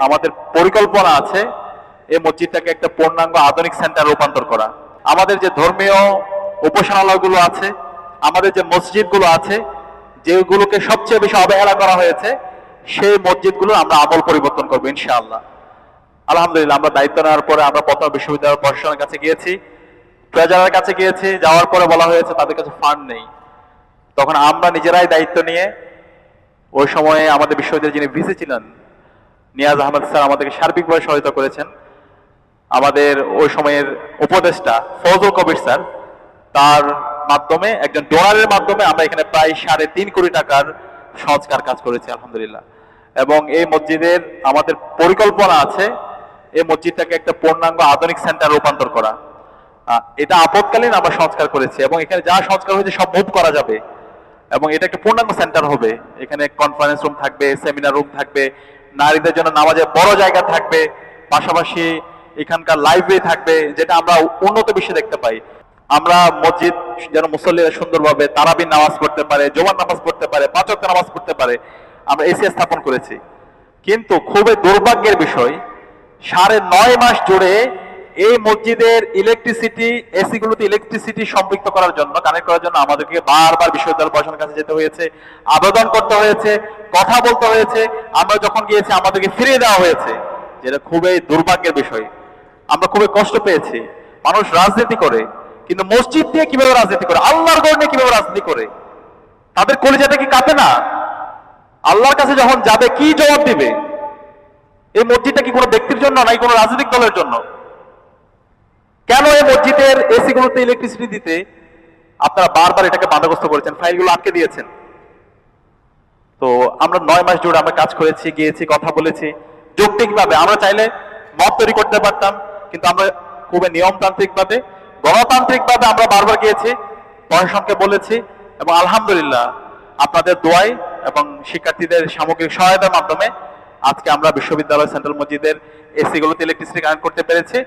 আমাদের পরিকল্পনা আছে এই মসজিদটাকে একটা পূর্ণাঙ্গ আধুনিক সেন্টার রূপান্তর করা। আমাদের যে ধর্মীয় উপাসনালয়গুলো আছে, আমাদের যে মসজিদগুলো আছে, যেগুলোকে সবচেয়ে বেশি অবহেলা করা হয়েছে, সেই মসজিদগুলো আমরা আমল পরিবর্তন করবো ইনশাআল্লাহ। আলহামদুলিল্লাহ, আমরা দায়িত্ব নেওয়ার পরে আমরা প্রথম বিশ্ববিদ্যালয় প্রশাসনের কাছে গিয়েছি, ট্রেজারার কাছে গিয়েছি। যাওয়ার পরে বলা হয়েছে তাদের কাছে ফান্ড নেই। তখন আমরা নিজেরাই দায়িত্ব নিয়ে, ওই সময়ে আমাদের বিশ্ববিদ্যালয়ে যিনি ভিসি ছিলেন নিয়াজ আহমেদ স্যার আমাদেরকে সার্বিকভাবে সহায়তা করেছেন। আমাদের ওই সময়ের উপদেষ্টা ফজল কবির স্যার, তার মাধ্যমে একজন ডোনারের মাধ্যমে আমরা এখানে প্রায় 3.5 কোটি টাকার সংস্কার কাজ করেছি আলহামদুলিল্লাহ। এবং এই মসজিদের আমাদের পরিকল্পনা আছে এই মসজিদটাকে একটা পূর্ণাঙ্গ আধুনিক সেন্টার রূপান্তর করা। এটা আপদকালীন আমরা সংস্কার করেছি এবং এখানে যা সংস্কার হয়েছে সব মুভ করা যাবে এবং এটা একটা পূর্ণাঙ্গ সেন্টার হবে। এখানে কনফারেন্স রুম থাকবে, সেমিনার রুম থাকবে, নারীদের জন্য নামাজের বড় জায়গা থাকবে, পাশাপাশি এখানকার লাইব্রেরি থাকবে, যেটা আমরা উন্নত বিশ্বে দেখতে পাই। আমরা মসজিদ যেন মুসল্লিরা সুন্দরভাবে তারাবির নামাজ পড়তে পারে, জোমান নামাজ পড়তে পারে, 5 ওয়াক্ত নামাজ পড়তে পারে, আমরা এসি স্থাপন করেছি। কিন্তু খুবই দুর্ভাগ্যের বিষয়, 9.5 মাস জুড়ে এই মসজিদের ইলেকট্রিসিটি, এসি গুলোতে ইলেকট্রিসিটি সম্পৃক্ত করার জন্য, কানেক্ট করার জন্য আমাদেরকে বারবার বিশ্ববিদ্যালয় প্রশাসনের কাছে যেতে হয়েছে, আবেদন করতে হয়েছে, কথা বলতে হয়েছে। আমরা যখন গিয়েছি আমাদেরকে ফিরিয়ে দেওয়া হয়েছে, যেটা খুবই দুর্ভাগ্যের বিষয়। আমরা খুবই কষ্ট পেয়েছি। মানুষ রাজনীতি করে, কিন্তু মসজিদ দিয়ে কিভাবে রাজনীতি করে, আল্লাহর ঘর নিয়ে কিভাবে রাজনীতি করে, তাদের কলিজাটা কি কাঁপে না? আল্লাহর কাছে যখন যাবে কি জবাব দিবে? এই মসজিদটা কি কোনো ব্যক্তির জন্য, নাই কোনো রাজনৈতিক দলের জন্য? কেন এই মসজিদের এসি গুলোতে ইলেকট্রিসিটি দিতে আপনারা বারবার এটাকে বাধাগ্রস্ত করেছেন, ফাইলগুলো আটকে দিয়েছেন? তো আমরা 9 মাস জুড়ে আমরা কাজ করেছি, গিয়েছি, কথা বলেছি যৌক্তিকভাবে। আমরা চাইলে মত তৈরি করতে পারতাম, কিন্তু আমরা খুবই নিয়মতান্ত্রিকভাবে, গণতান্ত্রিকভাবে আমরা বারবার গিয়েছি, প্রশাসনকে বলেছি। এবং আলহামদুলিল্লাহ আপনাদের দোয়ায় এবং শিক্ষার্থীদের সামগ্রিক সহায়তার মাধ্যমে আজকে আমরা বিশ্ববিদ্যালয় সেন্ট্রাল মসজিদের এসি গুলোতে ইলেকট্রিসিটি কানেক্ট করতে পেরেছি।